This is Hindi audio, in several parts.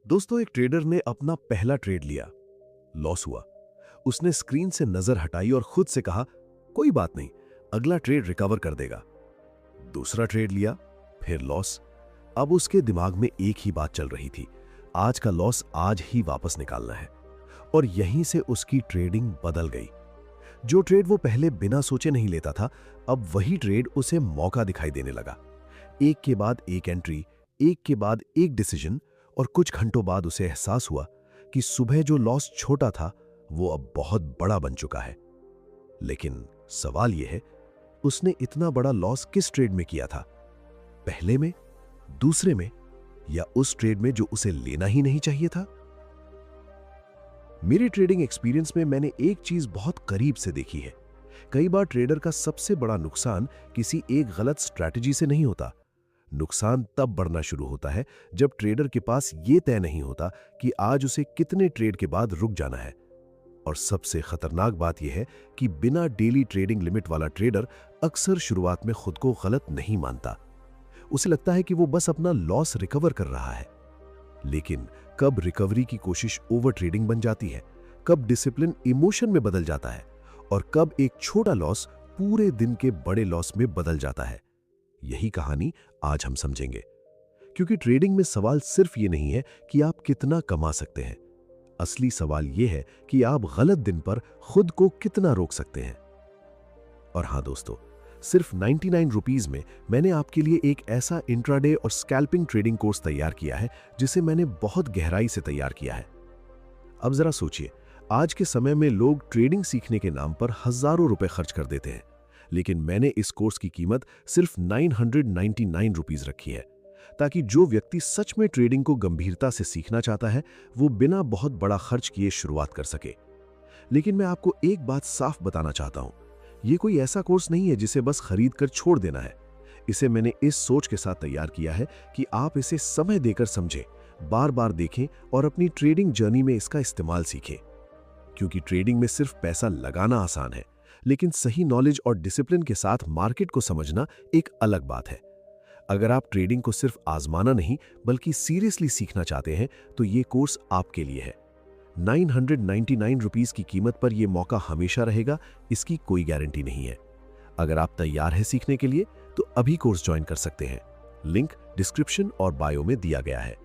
दोस्तों, एक ट्रेडर ने अपना पहला ट्रेड लिया। लॉस हुआ। उसने स्क्रीन से नजर हटाई और खुद से कहा, कोई बात नहीं, अगला ट्रेड रिकवर कर देगा। दूसरा ट्रेड लिया, फिर लॉस। अब उसके दिमाग में एक ही बात चल रही थी, आज का लॉस आज ही वापस निकालना है। और यहीं से उसकी ट्रेडिंग बदल गई। जो ट्रेड वो पहले बिना सोचे नहीं लेता था, अब वही ट्रेड उसे मौका दिखाई देने लगा। एक के बाद एक एंट्री, एक के बाद एक डिसीजन, और कुछ घंटों बाद उसे एहसास हुआ कि सुबह जो लॉस छोटा था वो अब बहुत बड़ा बन चुका है। लेकिन सवाल यह है, उसने इतना बड़ा लॉस किस ट्रेड में किया था? पहले में, दूसरे में, या उस ट्रेड में जो उसे लेना ही नहीं चाहिए था? मेरे ट्रेडिंग एक्सपीरियंस में मैंने एक चीज बहुत करीब से देखी है। कई बार ट्रेडर का सबसे बड़ा नुकसान किसी एक गलत स्ट्रैटेजी से नहीं होता। नुकसान तब बढ़ना शुरू होता है जब ट्रेडर के पास यह तय नहीं होता कि आज उसे कितने ट्रेड के बाद रुक जाना है। और सबसे खतरनाक बात यह है कि बिना डेली ट्रेडिंग लिमिट वाला ट्रेडर अक्सर शुरुआत में खुद को गलत नहीं मानता। उसे लगता है कि वो बस अपना लॉस रिकवर कर रहा है। लेकिन कब रिकवरी की कोशिश ओवर ट्रेडिंग बन जाती है, कब डिसिप्लिन इमोशन में बदल जाता है, और कब एक छोटा लॉस पूरे दिन के बड़े लॉस में बदल जाता है, यही कहानी आज हम समझेंगे। क्योंकि ट्रेडिंग में सवाल सिर्फ ये नहीं है कि आप कितना कमा सकते हैं। असली सवाल यह है कि आप गलत दिन पर खुद को कितना रोक सकते हैं। और हां दोस्तों, सिर्फ 99 रुपीज में मैंने आपके लिए एक ऐसा इंट्राडे और स्कैल्पिंग ट्रेडिंग कोर्स तैयार किया है जिसे मैंने बहुत गहराई से तैयार किया है। अब जरा सोचिए, आज के समय में लोग ट्रेडिंग सीखने के नाम पर हजारों रुपए खर्च कर देते हैं, लेकिन मैंने इस कोर्स की कीमत सिर्फ 999 रुपीज रखी है, ताकि जो व्यक्ति सच में ट्रेडिंग को गंभीरता से सीखना चाहता है वो बिना बहुत बड़ा खर्च किए शुरुआत कर सके। लेकिन मैं आपको एक बात साफ बताना चाहता हूं, ये कोई ऐसा कोर्स नहीं है जिसे बस खरीद कर छोड़ देना है। इसे मैंने इस सोच के साथ तैयार किया है कि आप इसे समय देकर समझें, बार बार देखें और अपनी ट्रेडिंग जर्नी में इसका इस्तेमाल सीखें। क्योंकि ट्रेडिंग में सिर्फ पैसा लगाना आसान है, लेकिन सही नॉलेज और डिसिप्लिन के साथ मार्केट को समझना एक अलग बात है। अगर आप ट्रेडिंग को सिर्फ आजमाना नहीं बल्कि सीरियसली सीखना चाहते हैं तो ये कोर्स आपके लिए है। 999 रुपीज की कीमत पर यह मौका हमेशा रहेगा, इसकी कोई गारंटी नहीं है। अगर आप तैयार हैं सीखने के लिए तो अभी कोर्स ज्वाइन कर सकते हैं। लिंक डिस्क्रिप्शन और बायो में दिया गया है।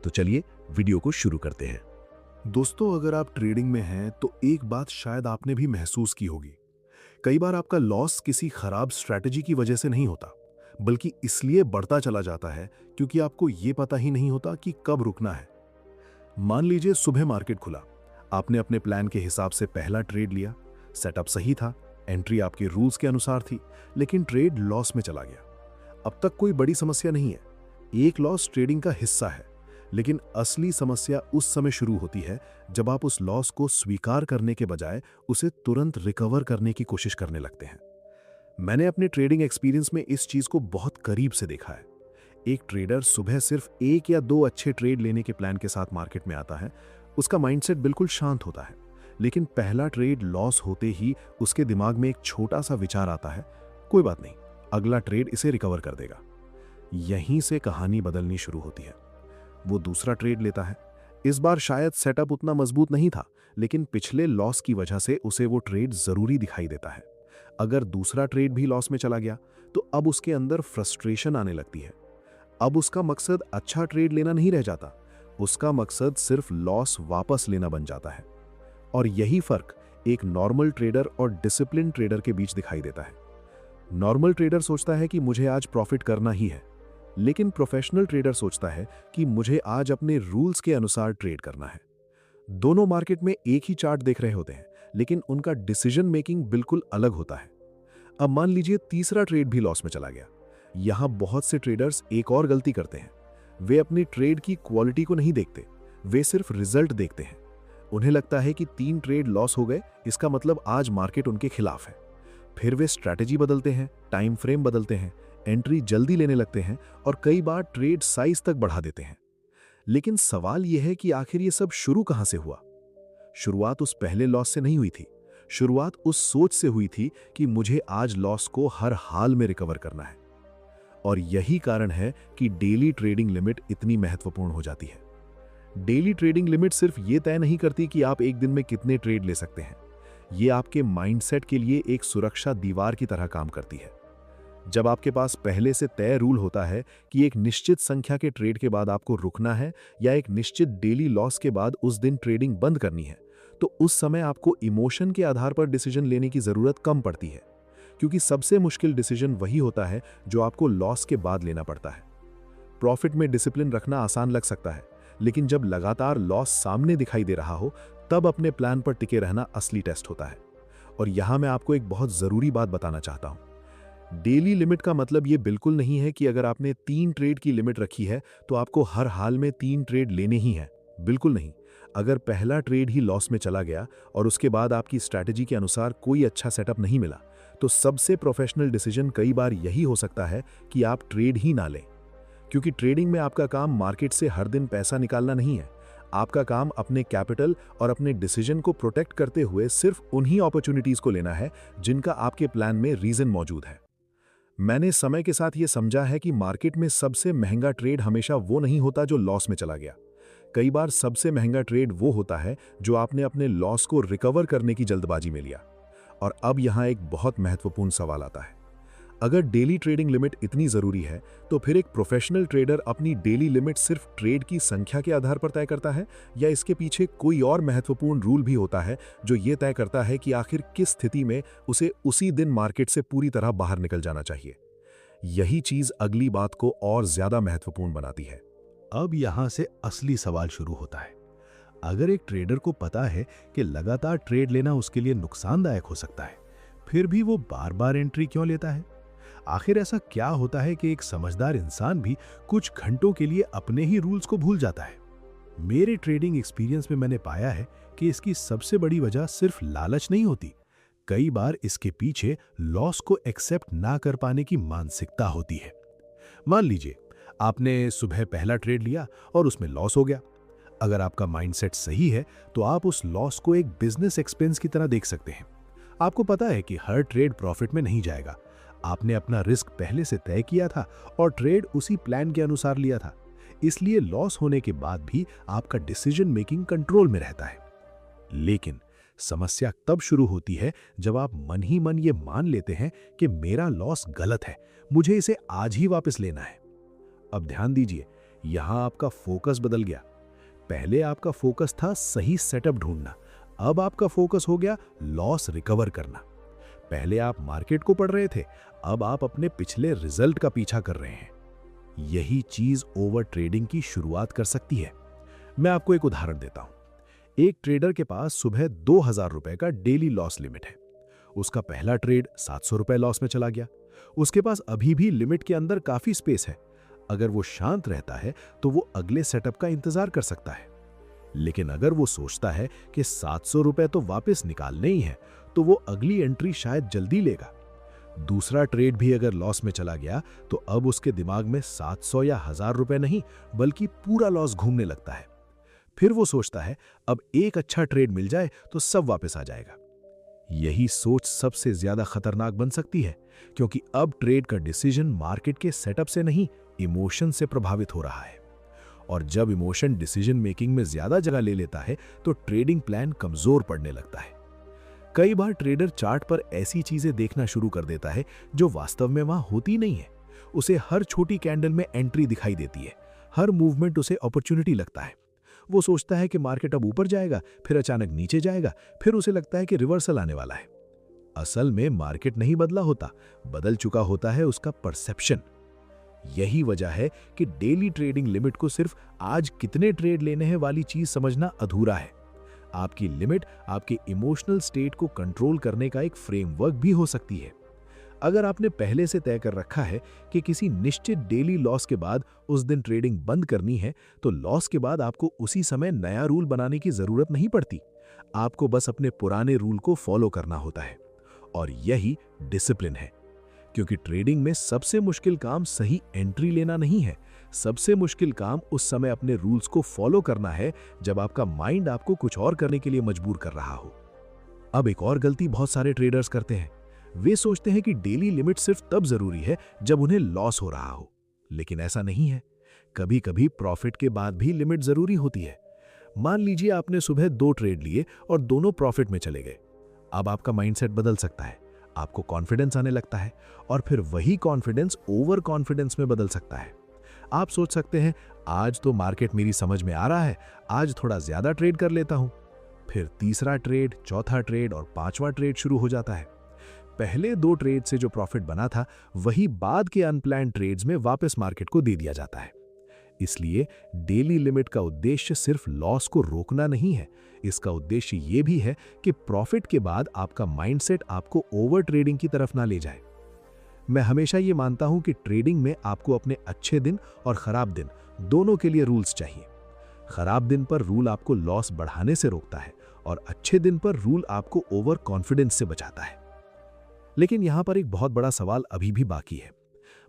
तो चलिए वीडियो को शुरू करते हैं। दोस्तों, अगर आप ट्रेडिंग में हैं तो एक बात शायद आपने भी महसूस की होगी। कई बार आपका लॉस किसी खराब स्ट्रैटेजी की वजह से नहीं होता, बल्कि इसलिए बढ़ता चला जाता है क्योंकि आपको यह पता ही नहीं होता कि कब रुकना है। मान लीजिए सुबह मार्केट खुला, आपने अपने प्लान के हिसाब से पहला ट्रेड लिया, सेटअप सही था, एंट्री आपके रूल्स के अनुसार थी, लेकिन ट्रेड लॉस में चला गया। अब तक कोई बड़ी समस्या नहीं है, एक लॉस ट्रेडिंग का हिस्सा है। लेकिन असली समस्या उस समय शुरू होती है जब आप उस लॉस को स्वीकार करने के बजाय उसे तुरंत रिकवर करने की कोशिश करने लगते हैं। मैंने अपने ट्रेडिंग एक्सपीरियंस में इस चीज को बहुत करीब से देखा है। एक ट्रेडर सुबह सिर्फ एक या दो अच्छे ट्रेड लेने के प्लान के साथ मार्केट में आता है। उसका माइंडसेट बिल्कुल शांत होता है, लेकिन पहला ट्रेड लॉस होते ही उसके दिमाग में एक छोटा सा विचार आता है, कोई बात नहीं, अगला ट्रेड इसे रिकवर कर देगा। यहीं से कहानी बदलनी शुरू होती है। वो दूसरा ट्रेड लेता है। इस बार शायद सेटअप उतना मजबूत नहीं था, लेकिन पिछले लॉस की वजह से उसे वो ट्रेड जरूरी दिखाई देता है। अगर दूसरा ट्रेड भी लॉस में चला गया तो अब उसके अंदर फ्रस्ट्रेशन आने लगती है। अब उसका मकसद अच्छा ट्रेड लेना नहीं रह जाता, उसका मकसद सिर्फ लॉस वापस लेना बन जाता है। और यही फर्क एक नॉर्मल ट्रेडर और डिसिप्लिन ट्रेडर के बीच दिखाई देता है। नॉर्मल ट्रेडर सोचता है कि मुझे आज प्रॉफिट करना ही है, लेकिन प्रोफेशनल ट्रेडर सोचता है कि मुझे आज अपने रूल्स के अनुसार ट्रेड करना है। दोनों मार्केट में एक ही चार्ट देख रहे होते हैं, लेकिन उनका डिसीजन मेकिंग बिल्कुल अलग होता है। अब मान लीजिए तीसरा ट्रेड भी लॉस में चला गया। यहां बहुत से ट्रेडर्स एक और गलती करते हैं। वे अपनी ट्रेड की क्वालिटी को नहीं देखते, वे सिर्फ रिजल्ट देखते हैं। उन्हें लगता है कि 3 ट्रेड लॉस हो गए, इसका मतलब आज मार्केट उनके खिलाफ है। फिर वे स्ट्रैटेजी बदलते हैं, टाइम फ्रेम बदलते हैं, एंट्री जल्दी लेने लगते हैं और कई बार ट्रेड साइज तक बढ़ा देते हैं। लेकिन सवाल यह है कि आखिर ये सब शुरू कहां से हुआ? शुरुआत उस पहले लॉस से नहीं हुई थी। शुरुआत उस सोच से हुई थी कि मुझे आज लॉस को हर हाल में रिकवर करना है। और यही कारण है कि डेली ट्रेडिंग लिमिट इतनी महत्वपूर्ण हो जाती है। डेली ट्रेडिंग लिमिट सिर्फ ये तय नहीं करती कि आप एक दिन में कितने ट्रेड ले सकते हैं। ये आपके माइंडसेट के लिए एक सुरक्षा दीवार की तरह काम करती है। जब आपके पास पहले से तय रूल होता है कि एक निश्चित संख्या के ट्रेड के बाद आपको रुकना है या एक निश्चित डेली लॉस के बाद उस दिन ट्रेडिंग बंद करनी है, तो उस समय आपको इमोशन के आधार पर डिसीजन लेने की जरूरत कम पड़ती है, क्योंकि सबसे मुश्किल डिसीजन वही होता है जो आपको लॉस के बाद लेना पड़ता है। प्रॉफिट में डिसिप्लिन रखना आसान लग सकता है, लेकिन जब लगातार लॉस सामने दिखाई दे रहा हो, तब अपने प्लान पर टिके रहना असली टेस्ट होता है। और यहां मैं आपको एक बहुत जरूरी बात बताना चाहता हूं। डेली लिमिट का मतलब यह बिल्कुल नहीं है कि अगर आपने 3 ट्रेड की लिमिट रखी है तो आपको हर हाल में 3 ट्रेड लेने ही हैं। बिल्कुल नहीं। अगर पहला ट्रेड ही लॉस में चला गया और उसके बाद आपकी स्ट्रैटेजी के अनुसार कोई अच्छा सेटअप नहीं मिला, तो सबसे प्रोफेशनल डिसीजन कई बार यही हो सकता है कि आप ट्रेड ही ना लें। क्योंकि ट्रेडिंग में आपका काम मार्केट से हर दिन पैसा निकालना नहीं है। आपका काम अपने कैपिटल और अपने डिसीजन को प्रोटेक्ट करते हुए सिर्फ उन्हीं अपॉर्चुनिटीज को लेना है जिनका आपके प्लान में रीजन मौजूद है। मैंने समय के साथ यह समझा है कि मार्केट में सबसे महंगा ट्रेड हमेशा वो नहीं होता जो लॉस में चला गया। कई बार सबसे महंगा ट्रेड वो होता है जो आपने अपने लॉस को रिकवर करने की जल्दबाजी में लिया। और अब यहां एक बहुत महत्वपूर्ण सवाल आता है। अगर डेली ट्रेडिंग लिमिट इतनी जरूरी है, तो फिर एक प्रोफेशनल ट्रेडर अपनी डेली लिमिट सिर्फ ट्रेड की संख्या के आधार पर तय करता है, या इसके पीछे कोई और महत्वपूर्ण रूल भी होता है जो यह तय करता है कि आखिर किस स्थिति में उसे उसी दिन मार्केट से पूरी तरह बाहर निकल जाना चाहिए? यही चीज अगली बात को और ज्यादा महत्वपूर्ण बनाती है। अब यहां से असली सवाल शुरू होता है। अगर एक ट्रेडर को पता है कि लगातार ट्रेड लेना उसके लिए नुकसानदायक हो सकता है, फिर भी वो बार बार एंट्री क्यों लेता है? आखिर ऐसा क्या होता है कि एक समझदार इंसान भी कुछ घंटों के लिए अपने ही रूल्स को भूल जाता है? मेरे ट्रेडिंग एक्सपीरियंस में मैंने पाया है कि इसकी सबसे बड़ी वजह सिर्फ लालच नहीं होती। कई बार इसके पीछे लॉस को एक्सेप्ट ना कर पाने की मानसिकता होती है। मान लीजिए आपने सुबह पहला ट्रेड लिया और उसमें लॉस हो गया। अगर आपका माइंडसेट सही है तो आप उस लॉस को एक बिजनेस एक्सपेंस की तरह देख सकते हैं। आपको पता है कि हर ट्रेड प्रॉफिट में नहीं जाएगा। आपने अपना रिस्क पहले से तय किया था और ट्रेड उसी प्लान के अनुसार लिया था, इसलिए लॉस होने के बाद भी आपका डिसीजन मेकिंग कंट्रोल में रहता है। लेकिन समस्या तब शुरू होती है जब आप मन ही मन ये मान लेते हैं कि मेरा लॉस गलत है, मुझे इसे आज ही वापस लेना है। अब ध्यान दीजिए, यहां आपका फोकस बदल गया। पहले आपका फोकस था सही सेटअप ढूंढना, अब आपका फोकस हो गया लॉस रिकवर करना। पहले आप मार्केट को पढ़ रहे थे, अब आप अपने पिछले रिजल्ट का पीछा कर रहे हैं। यही चीज ओवर ट्रेडिंग की शुरुआत कर सकती है। मैं आपको एक उदाहरण देता हूं। एक ट्रेडर के पास सुबह 2000 रुपए का डेली लॉस लिमिट है। उसका पहला ट्रेड 700 रुपए लॉस में चला गया। उसके पास अभी भी लिमिट के अंदर काफी स्पेस है। अगर वो शांत रहता है तो वो अगले सेटअप का इंतजार कर सकता है। लेकिन अगर वो सोचता है कि 700 रुपए तो वापस निकालने ही है, तो वो अगली एंट्री शायद जल्दी लेगा। दूसरा ट्रेड भी अगर लॉस में चला गया तो अब उसके दिमाग में 700 या 1000 रुपए नहीं, बल्कि पूरा लॉस घूमने लगता है। फिर वो सोचता है अब एक अच्छा ट्रेड मिल जाए तो सब वापस आ जाएगा। यही सोच सबसे ज्यादा खतरनाक बन सकती है, क्योंकि अब ट्रेड का डिसीजन मार्केट के सेटअप से नहीं, इमोशन से प्रभावित हो रहा है। और जब इमोशन डिसीजन मेकिंग में ज्यादा जगह ले लेता है तो ट्रेडिंग प्लान कमजोर पड़ने लगता है। कई बार ट्रेडर चार्ट पर ऐसी चीजें देखना शुरू कर देता है जो वास्तव में वहां होती नहीं है। उसे हर छोटी कैंडल में एंट्री दिखाई देती है, हर मूवमेंट उसे अपॉर्चुनिटी लगता है। वो सोचता है कि मार्केट अब ऊपर जाएगा, फिर अचानक नीचे जाएगा, फिर उसे लगता है कि रिवर्सल आने वाला है। असल में मार्केट नहीं बदला होता, बदल चुका होता है उसका परसेप्शन। यही वजह है कि डेली ट्रेडिंग लिमिट को सिर्फ आज कितने ट्रेड लेने हैं वाली चीज समझना अधूरा है। आपकी लिमिट आपके इमोशनल स्टेट को कंट्रोल करने का एक फ्रेमवर्क भी हो सकती है। अगर आपने पहले से तय कर रखा है कि किसी निश्चित डेली लॉस के बाद उस दिन ट्रेडिंग बंद करनी है, तो लॉस के बाद आपको उसी समय नया रूल बनाने की जरूरत नहीं पड़ती। आपको बस अपने पुराने रूल को फॉलो करना होता है। और यही डिसिप्लिन है, क्योंकि ट्रेडिंग में सबसे मुश्किल काम सही एंट्री लेना नहीं है। सबसे मुश्किल काम उस समय अपने रूल्स को फॉलो करना है जब आपका माइंड आपको कुछ और करने के लिए मजबूर कर रहा हो। अब एक और गलती बहुत सारे ट्रेडर्स करते हैं। वे सोचते हैं कि डेली लिमिट सिर्फ तब जरूरी है जब उन्हें लॉस हो रहा हो, लेकिन ऐसा नहीं है। कभी कभी प्रॉफिट के बाद भी लिमिट जरूरी होती है। मान लीजिए आपने सुबह 2 ट्रेड लिए और दोनों प्रॉफिट में चले गए। अब आपका माइंडसेट बदल सकता है, आपको कॉन्फिडेंस आने लगता है और फिर वही कॉन्फिडेंस ओवर कॉन्फिडेंस में बदल सकता है। आप सोच सकते हैं, आज तो मार्केट मेरी समझ में आ रहा है, आज थोड़ा ज्यादा ट्रेड कर लेता हूं। फिर तीसरा ट्रेड, चौथा ट्रेड और पांचवा ट्रेड शुरू हो जाता है। पहले 2 ट्रेड से जो प्रॉफिट बना था वही बाद के अनप्लान्ड ट्रेड्स में वापस मार्केट को दे दिया जाता है। इसलिए डेली लिमिट का उद्देश्य सिर्फ लॉस को रोकना नहीं है, इसका उद्देश्य यह भी है कि प्रॉफिट के बाद आपका माइंडसेट आपको ओवर ट्रेडिंग की तरफ ना ले जाए। मैं हमेशा ये मानता हूं कि ट्रेडिंग में आपको अपने अच्छे दिन और खराब दिन दोनों के लिए रूल्स चाहिए। खराब दिन पर रूल आपको लॉस बढ़ाने से रोकता है और अच्छे दिन पर रूल आपको ओवर कॉन्फिडेंस से बचाता है। लेकिन यहां पर एक बहुत बड़ा सवाल अभी भी बाकी है।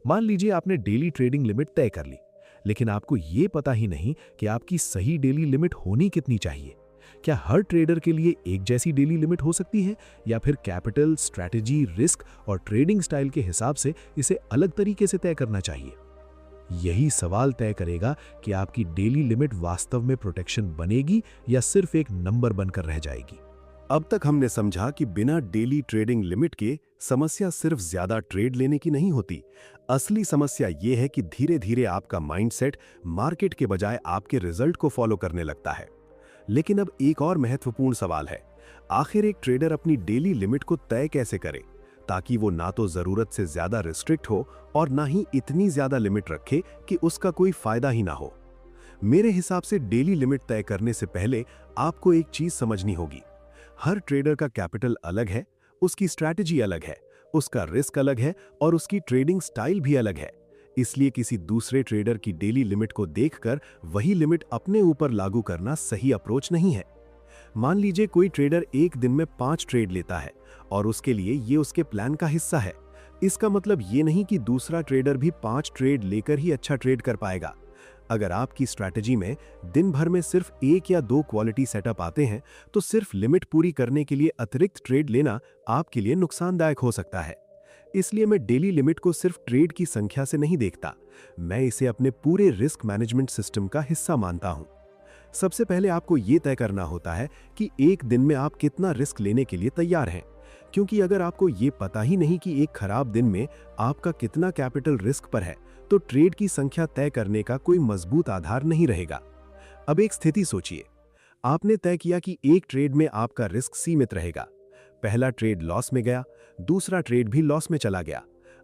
मान लीजिए आपने डेली ट्रेडिंग लिमिट तय कर ली, लेकिन आपको यह पता ही नहीं कि आपकी सही डेली लिमिट होनी कितनी चाहिए। क्या हर ट्रेडर के लिए एक जैसी डेली लिमिट हो सकती है, या फिर कैपिटल, स्ट्रैटेजी, रिस्क और ट्रेडिंग स्टाइल के हिसाब से इसे अलग तरीके से तय करना चाहिए? यही सवाल तय करेगा कि आपकी डेली लिमिट वास्तव में प्रोटेक्शन बनेगी या सिर्फ एक नंबर बनकर रह जाएगी। अब तक हमने समझा कि बिना डेली ट्रेडिंग लिमिट के समस्या सिर्फ ज्यादा ट्रेड लेने की नहीं होती। असली समस्या यह है कि धीरे धीरे आपका माइंडसेट मार्केट के बजाय आपके रिजल्ट को फॉलो करने लगता है। लेकिन अब एक और महत्वपूर्ण सवाल है, आखिर एक ट्रेडर अपनी डेली लिमिट को तय कैसे करे ताकि वो ना तो जरूरत से ज्यादा रिस्ट्रिक्ट हो और ना ही इतनी ज्यादा लिमिट रखे कि उसका कोई फायदा ही ना हो। मेरे हिसाब से डेली लिमिट तय करने से पहले आपको एक चीज समझनी होगी। हर ट्रेडर का कैपिटल अलग है, उसकी स्ट्रैटेजी अलग है, उसका रिस्क अलग है और उसकी ट्रेडिंग स्टाइल भी अलग है। इसलिए किसी दूसरे ट्रेडर की डेली लिमिट को देखकर वही लिमिट अपने ऊपर लागू करना सही अप्रोच नहीं है। मान लीजिए कोई ट्रेडर एक दिन में 5 ट्रेड लेता है और उसके लिए ये उसके प्लान का हिस्सा है। इसका मतलब ये नहीं कि दूसरा ट्रेडर भी 5 ट्रेड लेकर ही अच्छा ट्रेड कर पाएगा। अगर आपकी स्ट्रैटेजी में दिन भर में सिर्फ 1 या 2 क्वालिटी सेटअप आते हैं तो सिर्फ लिमिट पूरी करने के लिए अतिरिक्त ट्रेड लेना आपके लिए नुकसानदायक हो सकता है। इसलिए मैं डेली लिमिट को सिर्फ ट्रेड की संख्या से नहीं देखता, मैं इसे अपने पूरे रिस्क मैनेजमेंट सिस्टम का हिस्सा मानता हूं। सबसे पहले आपको यह तय करना होता है कि एक दिन में आप कितना रिस्क लेने के लिए तैयार हैं, क्योंकि अगर आपको ये पता ही नहीं कि एक खराब दिन में आपका कितना कैपिटल रिस्क पर है तो ट्रेड की संख्या तय करने का कोई मजबूत आधार नहीं रहेगा। अब एक स्थिति सोचिए, आपने तय किया कि एक ट्रेड में आपका रिस्क सीमित रहेगा। पहला ट्रेड लॉस में गया, दूसरा ट्रेड भी लॉस में चला गया।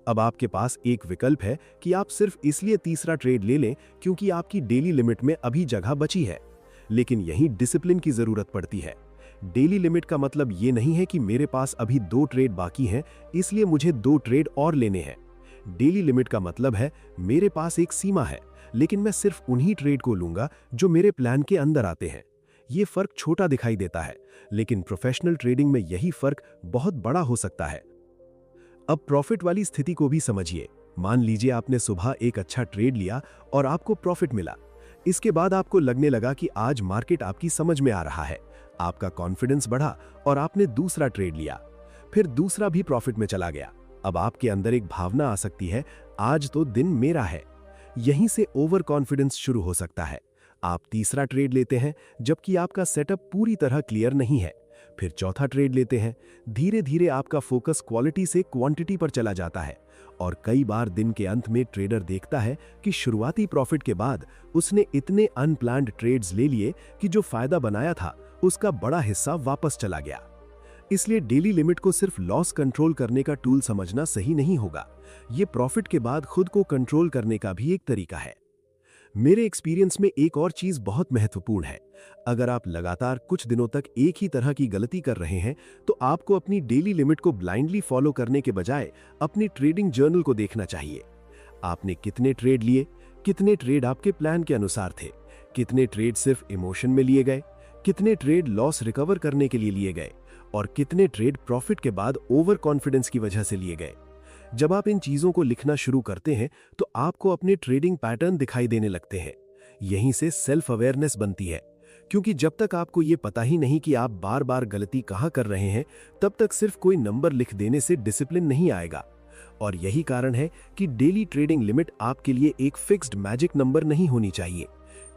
अब आपके पास एक विकल्प है कि आप सिर्फ इसलिए तीसरा ट्रेड ले लें क्योंकि आपकी डेली लिमिट में अभी जगह बची है। लेकिन यही डिसिप्लिन की जरूरत पड़ती है। डेली लिमिट का मतलब ये नहीं है कि मेरे पास अभी 2 ट्रेड बाकी हैं इसलिए मुझे 2 ट्रेड और लेने हैं। डेली लिमिट का मतलब है मेरे पास एक सीमा है, लेकिन मैं सिर्फ उन्हीं ट्रेड को लूंगा जो मेरे प्लान के अंदर आते हैं। ये फर्क छोटा दिखाई देता है, लेकिन प्रोफेशनल ट्रेडिंग में यही फर्क बहुत बड़ा हो सकता है। अब प्रॉफिट वाली स्थिति को भी समझिए। मान लीजिए आपने सुबह एक अच्छा ट्रेड लिया और आपको प्रॉफिट मिला। इसके बाद आपको लगने लगा कि आज मार्केट आपकी समझ में आ रहा है। आपका कॉन्फिडेंस बढ़ा और आपने दूसरा ट्रेड लिया, फिर दूसरा भी प्रॉफिट में चला गया। अब आपके अंदर एक भावना आ सकती है, आज तो दिन मेरा है। यहीं से ओवर कॉन्फिडेंस शुरू हो सकता है। आप तीसरा ट्रेड लेते हैं जबकि आपका सेटअप पूरी तरह क्लियर नहीं है। फिर चौथा ट्रेड लेते हैं। धीरे धीरे आपका फोकस क्वालिटी से क्वांटिटी पर चला जाता है और कई बार दिन के अंत में ट्रेडर देखता है कि शुरुआती प्रॉफिट के बाद उसने इतने अनप्लान्ड ट्रेड्स ले लिए कि जो फायदा बनाया था उसका बड़ा हिस्सा वापस चला गया। इसलिए डेली लिमिट को सिर्फ लॉस कंट्रोल करने का टूल समझना सही नहीं होगा। ये प्रॉफिट के बाद खुद को कंट्रोल करने का भी एक तरीका है। मेरे एक्सपीरियंस में एक और चीज बहुत महत्वपूर्ण है। अगर आप लगातार कुछ दिनों तक एक ही तरह की गलती कर रहे हैं तो आपको अपनी डेली लिमिट को ब्लाइंडली फॉलो करने के बजाय अपनी ट्रेडिंग जर्नल को देखना चाहिए। आपने कितने ट्रेड लिए, कितने ट्रेड आपके प्लान के अनुसार थे, कितने ट्रेड सिर्फ इमोशन में लिए गए, कितने ट्रेड लॉस रिकवर करने के लिए लिए गए और कितने ट्रेड प्रॉफिट के बाद ओवर कॉन्फिडेंस की वजह से लिए गए। जब आप इन चीजों को लिखना शुरू करते हैं तो आपको अपने ट्रेडिंग पैटर्न दिखाई देने लगते हैं। यहीं से सेल्फ अवेयरनेस बनती है, क्योंकि जब तक आपको ये पता ही नहीं कि आप बार बार गलती कहां कर रहे हैं तब तक सिर्फ कोई नंबर लिख देने से डिसिप्लिन नहीं आएगा। और यही कारण है कि डेली ट्रेडिंग लिमिट आपके लिए एक फिक्स्ड मैजिक नंबर नहीं होनी चाहिए,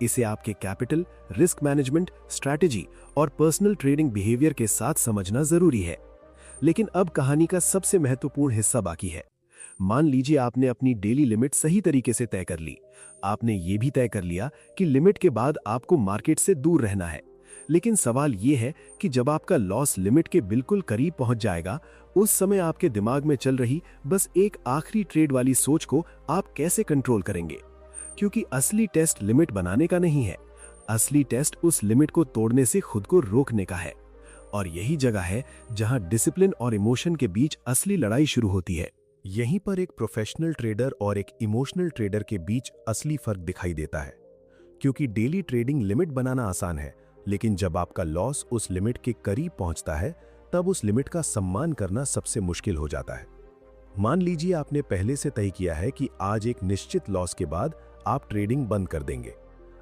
इसे आपके कैपिटल, रिस्क मैनेजमेंट, स्ट्रैटेजी और पर्सनल ट्रेडिंग बिहेवियर के साथ समझना जरूरी है। लेकिन अब कहानी का सबसे महत्वपूर्ण हिस्सा बाकी है। मान लीजिए आपने अपनी डेली लिमिट सही तरीके से तय कर ली। आपने ये भी तय कर लिया कि लिमिट के बाद आपको मार्केट से दूर रहना है। लेकिन सवाल यह है कि जब आपका लॉस लिमिट के बिल्कुल करीब पहुंच जाएगा, उस समय आपके दिमाग में चल रही बस एक आखिरी ट्रेड वाली सोच को आप कैसे कंट्रोल करेंगे? क्योंकि असली टेस्ट लिमिट बनाने का नहीं है, असली टेस्ट उस लिमिट को तोड़ने से खुद को रोकने का है। और यही जगह है जहां डिसिप्लिन और इमोशन के बीच असली लड़ाई शुरू होती है। यहीं पर एक प्रोफेशनल ट्रेडर और एक इमोशनल ट्रेडर के बीच असली फर्क दिखाई देता है। क्योंकि डेली ट्रेडिंग लिमिट बनाना आसान है, लेकिन जब आपका लॉस उस लिमिट के करीब पहुंचता है, तब उस लिमिट का सम्मान करना सबसे मुश्किल हो जाता है। मान लीजिए आपने पहले से तय किया है कि आज एक निश्चित लॉस के बाद आप ट्रेडिंग बंद कर देंगे।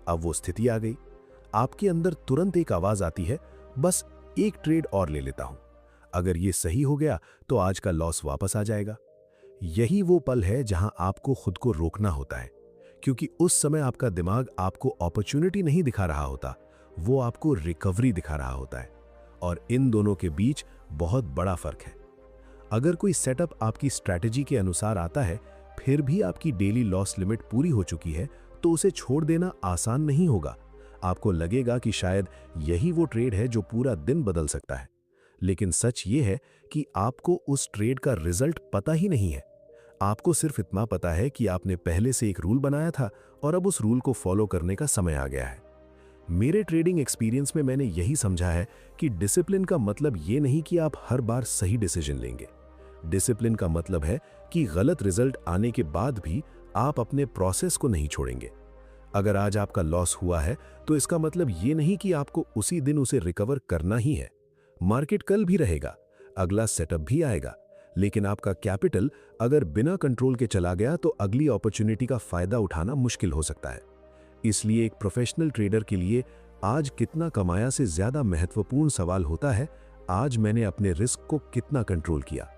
अब वो स्थिति आ गई, आपके अंदर तुरंत एक आवाज आती है, बस एक ट्रेड और ले लेता हूं। अगर ये सही हो गया तो आज का लॉस वापस आ जाएगा। यही वो पल है जहां आपको खुद को रोकना होता है, क्योंकि उस समय आपका दिमाग आपको अपॉर्चुनिटी नहीं दिखा रहा होता, वो आपको रिकवरी दिखा रहा होता है। और इन दोनों के बीच बहुत बड़ा फर्क है। अगर कोई सेटअप आपकी स्ट्रैटेजी के अनुसार आता है, फिर भी आपकी डेली लॉस लिमिट पूरी हो चुकी है, तो उसे छोड़ देना आसान नहीं होगा। आपको लगेगा कि शायद यही वो ट्रेड है जो पूरा दिन बदल सकता है। लेकिन सच ये है कि आपको उस ट्रेड का रिजल्ट पता ही नहीं है। आपको सिर्फ इतना पता है कि आपने पहले से एक रूल बनाया था और अब उस रूल को फॉलो करने का समय आ गया है। मेरे ट्रेडिंग एक्सपीरियंस में मैंने यही समझा है कि डिसिप्लिन का मतलब ये नहीं कि आप हर बार सही डिसीजन लेंगे। डिसिप्लिन का मतलब है कि गलत रिजल्ट आने के बाद भी आप अपने प्रोसेस को नहीं छोड़ेंगे। अगर आज आपका लॉस हुआ है, तो इसका मतलब ये नहीं कि आपको उसी दिन उसे रिकवर करना ही है। मार्केट कल भी रहेगा, अगला सेटअप भी आएगा, लेकिन आपका कैपिटल अगर बिना कंट्रोल के चला गया तो अगली अपॉर्चुनिटी का फायदा उठाना मुश्किल हो सकता है। इसलिए एक प्रोफेशनल ट्रेडर के लिए आज कितना कमाया से ज्यादा महत्वपूर्ण सवाल होता है, आज मैंने अपने रिस्क को कितना कंट्रोल किया।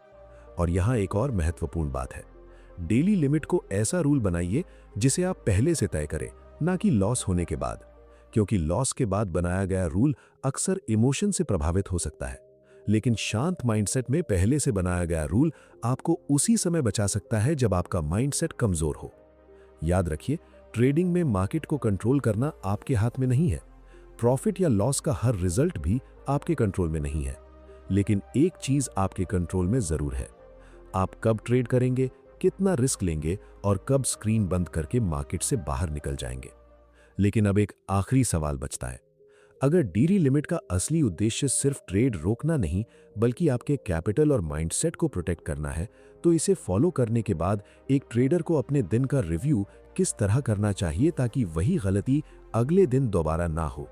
और यहां एक और महत्वपूर्ण बात है, डेली लिमिट को ऐसा रूल बनाइए जिसे आप पहले से तय करें, ना कि लॉस होने के बाद। क्योंकि लॉस के बाद बनाया गया रूल अक्सर इमोशन से प्रभावित हो सकता है, लेकिन शांत माइंडसेट में पहले से बनाया गया रूल आपको उसी समय बचा सकता है जब आपका माइंडसेट कमजोर हो। याद रखिए, ट्रेडिंग में मार्केट को कंट्रोल करना आपके हाथ में नहीं है। प्रॉफिट या लॉस का हर रिजल्ट भी आपके कंट्रोल में नहीं है। लेकिन एक चीज आपके कंट्रोल में जरूर है, आप कब ट्रेड करेंगे, कितना रिस्क लेंगे और कब स्क्रीन बंद करके मार्केट से बाहर निकल जाएंगे। लेकिन अब एक आखिरी सवाल बचता है, अगर डेली लिमिट का असली उद्देश्य सिर्फ ट्रेड रोकना नहीं बल्कि आपके कैपिटल और माइंडसेट को प्रोटेक्ट करना है, तो इसे फॉलो करने के बाद एक ट्रेडर को अपने दिन का रिव्यू किस तरह करना चाहिए ताकि वही गलती अगले दिन दोबारा ना हो।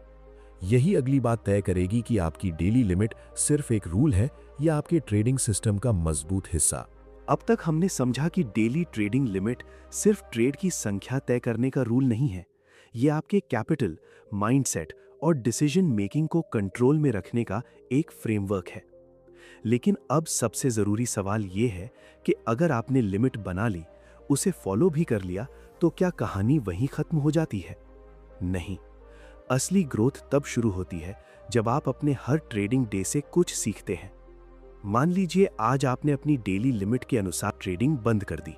यही अगली बात तय करेगी कि आपकी डेली लिमिट सिर्फ एक रूल है या आपके ट्रेडिंग सिस्टम का मजबूत हिस्सा। अब तक हमने समझा कि डेली ट्रेडिंग लिमिट सिर्फ ट्रेड की संख्या तय करने का रूल नहीं है, ये आपके कैपिटल, माइंडसेट और डिसीजन मेकिंग को कंट्रोल में रखने का एक फ्रेमवर्क है। लेकिन अब सबसे जरूरी सवाल ये है कि अगर आपने लिमिट बना ली, उसे फॉलो भी कर लिया, तो क्या कहानी वहीं खत्म हो जाती है? नहीं, असली ग्रोथ तब शुरू होती है जब आप अपने हर ट्रेडिंग डे से कुछ सीखते हैं। मान लीजिए आज आपने अपनी डेली लिमिट के अनुसार ट्रेडिंग बंद कर दी।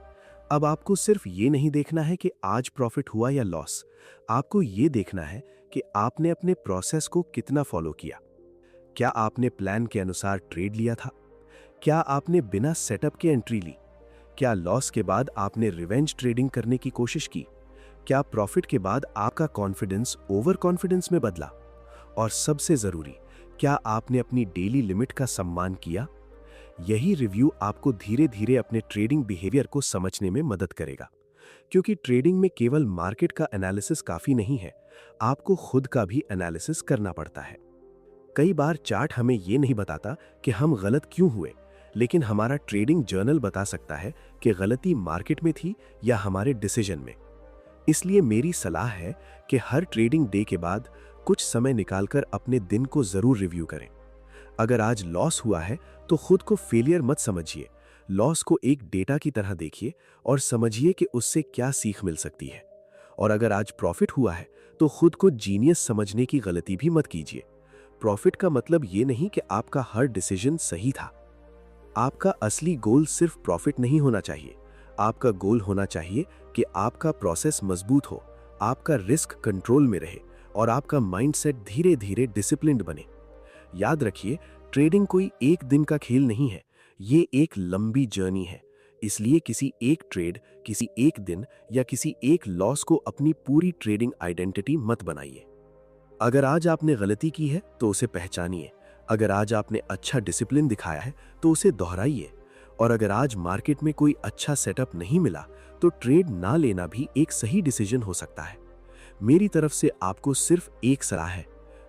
अब आपको सिर्फ ये नहीं देखना है कि आज प्रॉफिट हुआ या लॉस, आपको ये देखना है कि आपने अपने प्रोसेस को कितना फॉलो किया। क्या आपने प्लान के अनुसार ट्रेड लिया था? क्या आपने बिना सेटअप के एंट्री ली? क्या लॉस के बाद आपने रिवेंज ट्रेडिंग करने की कोशिश की? क्या प्रॉफिट के बाद आपका कॉन्फिडेंस ओवर कॉन्फिडेंस में बदला? और सबसे जरूरी, क्या आपने अपनी डेली लिमिट का सम्मान किया? यही रिव्यू आपको धीरे धीरे अपने ट्रेडिंग बिहेवियर को समझने में मदद करेगा। क्योंकि ट्रेडिंग में केवल मार्केट का एनालिसिस काफी नहीं है, आपको खुद का भी एनालिसिस करना पड़ता है। कई बार चार्ट हमें यह नहीं बताता कि हम गलत क्यों हुए, लेकिन हमारा ट्रेडिंग जर्नल बता सकता है कि गलती मार्केट में थी या हमारे डिसीजन में। इसलिए मेरी सलाह है कि हर ट्रेडिंग डे के बाद कुछ समय निकालकर अपने दिन को जरूर रिव्यू करें। अगर आज लॉस हुआ है तो खुद को फेलियर मत समझिए, लॉस को एक डेटा की तरह देखिए और समझिए कि उससे क्या सीख मिल सकती है। और अगर आज प्रॉफिट हुआ है तो खुद को जीनियस समझने की गलती भी मत कीजिए। प्रॉफिट का मतलब ये नहीं कि आपका हर डिसीजन सही था। आपका असली गोल सिर्फ प्रॉफिट नहीं होना चाहिए। आपका गोल होना चाहिए कि आपका प्रोसेस मजबूत हो, आपका रिस्क कंट्रोल में रहे और आपका माइंडसेट धीरे धीरे डिसिप्लिन्ड बने। याद रखिए, ट्रेडिंग कोई एक दिन का खेल नहीं है, ये एक लंबी जर्नी है। इसलिए किसी एक ट्रेड, किसी एक दिन या किसी एक लॉस को अपनी पूरी ट्रेडिंग आइडेंटिटी मत बनाइए। अगर आज आपने गलती की है तो उसे पहचानिए। अगर आज आपने अच्छा डिसिप्लिन दिखाया है तो उसे दोहराइए। और अगर आज मार्केट में कोई अच्छा सेटअप नहीं मिला तो ट्रेड ना लेना भी एक सही डिसीजन हो सकता है। मेरी तरफ से आपको सिर्फ एक सलाह है,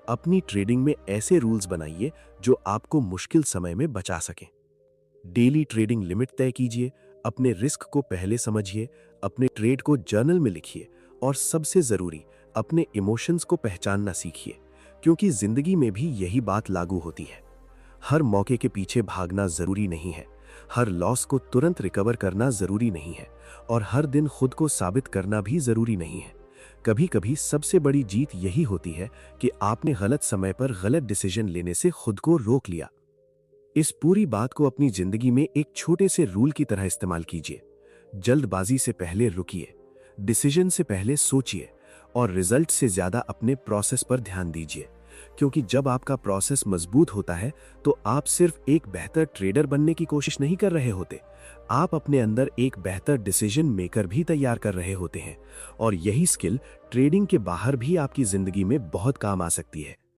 अपनी ट्रेडिंग में ऐसे रूल्स बनाइए जो आपको मुश्किल समय में बचा सकें। डेली ट्रेडिंग लिमिट तय कीजिए, अपने रिस्क को पहले समझिए, अपने ट्रेड को जर्नल में लिखिए और सबसे जरूरी, अपने इमोशंस को पहचानना सीखिए, क्योंकि जिंदगी में भी यही बात लागू होती है। हर मौके के पीछे भागना जरूरी नहीं है, हर लॉस को तुरंत रिकवर करना जरूरी नहीं है और हर दिन खुद को साबित करना भी जरूरी नहीं है। कभी कभी सबसे बड़ी जीत यही होती है कि आपने गलत समय पर गलत डिसीजन लेने से खुद को रोक लिया। इस पूरी बात को अपनी जिंदगी में एक छोटे से रूल की तरह इस्तेमाल कीजिए। जल्दबाजी से पहले रुकिए, डिसीजन से पहले सोचिए और रिजल्ट से ज्यादा अपने प्रोसेस पर ध्यान दीजिए, क्योंकि जब आपका प्रोसेस मजबूत होता है तो आप सिर्फ एक बेहतर ट्रेडर बनने की कोशिश नहीं कर रहे होते, आप अपने अंदर एक बेहतर डिसीजन मेकर भी तैयार कर रहे होते हैं। और यही स्किल ट्रेडिंग के बाहर भी आपकी जिंदगी में बहुत काम आ सकती है।